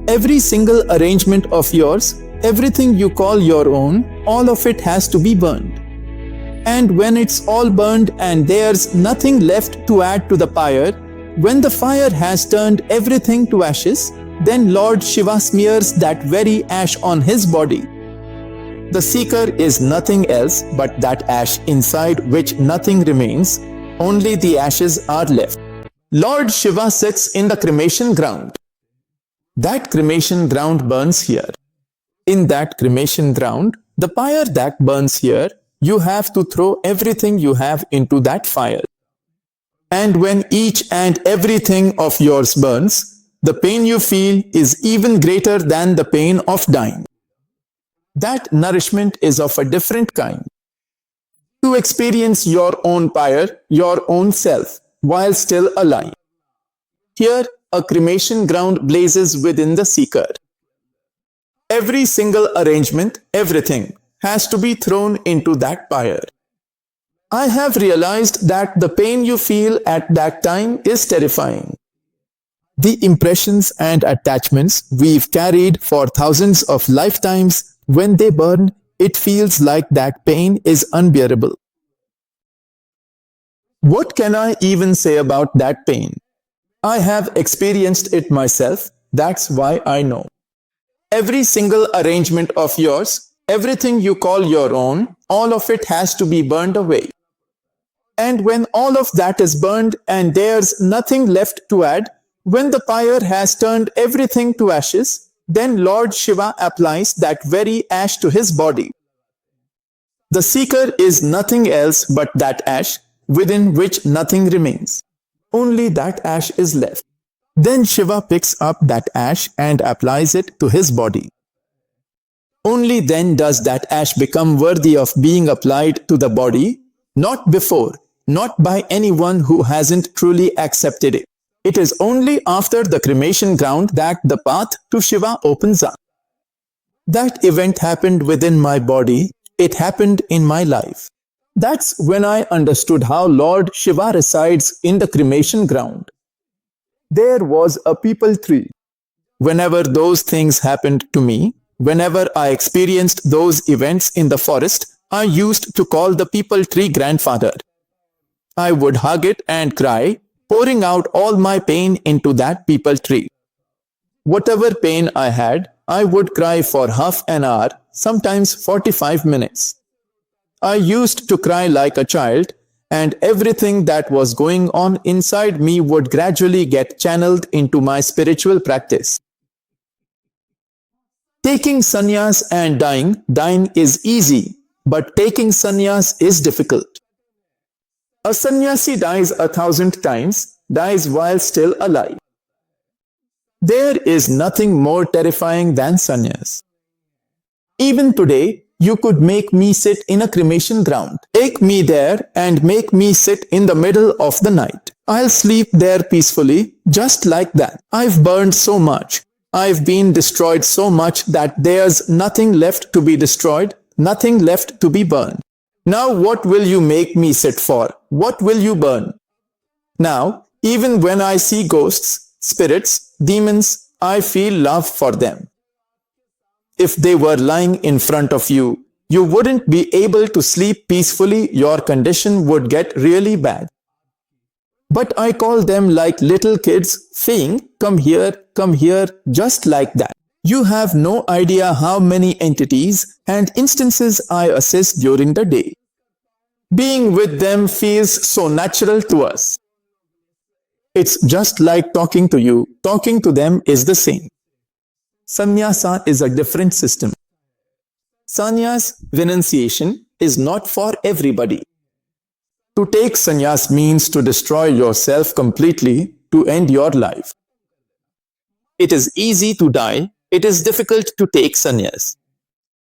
Every single arrangement of yours, everything you call your own, all of it has to be burned. And when it's all burned and there's nothing left to add to the pyre, when the fire has turned everything to ashes, then Lord Shiva smears that very ash on his body. The seeker is nothing else but that ash inside which nothing remains, only the ashes are left. Lord Shiva sits in the cremation ground. That cremation ground burns here. In that cremation ground, the pyre that burns here, you have to throw everything you have into that fire. And when each and everything of yours burns, the pain you feel is even greater than the pain of dying. That nourishment is of a different kind. To experience your own pyre, your own self, while still alive. Here, a cremation ground blazes within the seeker. Every single arrangement, everything, has to be thrown into that pyre. I have realized that the pain you feel at that time is terrifying. The impressions and attachments we've carried for thousands of lifetimes, when they burn, it feels like that pain is unbearable. What can I even say about that pain? I have experienced it myself, that's why I know. Every single arrangement of yours, everything you call your own, all of it has to be burned away. And when all of that is burned and there's nothing left to add, when the pyre has turned everything to ashes, then Lord Shiva applies that very ash to his body. The seeker is nothing else but that ash, within which nothing remains. Only that ash is left. Then Shiva picks up that ash and applies it to his body. Only then does that ash become worthy of being applied to the body, not before, not by anyone who hasn't truly accepted it. It is only after the cremation ground that the path to Shiva opens up. That event happened within my body, it happened in my life. That's when I understood how Lord Shiva resides in the cremation ground. There was a peepal tree. Whenever those things happened to me, whenever I experienced those events in the forest, I used to call the peepal tree grandfather. I would hug it and cry, pouring out all my pain into that peepal tree. Whatever pain I had, I would cry for half an hour, sometimes 45 minutes. I used to cry like a child, and everything that was going on inside me would gradually get channeled into my spiritual practice. Taking sannyas and dying is easy, but taking sannyas is difficult. A sannyasi dies 1,000 times, dies while still alive. There is nothing more terrifying than sannyas. Even today, you could make me sit in a cremation ground. Take me there and make me sit in the middle of the night. I'll sleep there peacefully, just like that. I've burned so much. I've been destroyed so much that there's nothing left to be destroyed, nothing left to be burned. Now what will you make me sit for? What will you burn? Now, even when I see ghosts, spirits, demons, I feel love for them. If they were lying in front of you, you wouldn't be able to sleep peacefully, your condition would get really bad. But I call them like little kids saying, come here, just like that. You have no idea how many entities and instances I assist during the day. Being with them feels so natural to us. It's just like talking to you, talking to them is the same. Sannyasa is a different system. Sannyas, renunciation, is not for everybody. To take sannyas means to destroy yourself completely, to end your life. It is easy to die, it is difficult to take sannyas.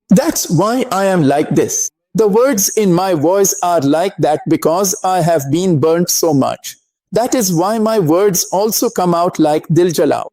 That's why I am like this. The words in my voice are like that because I have been burnt so much. That is why my words also come out like Dil Jalao.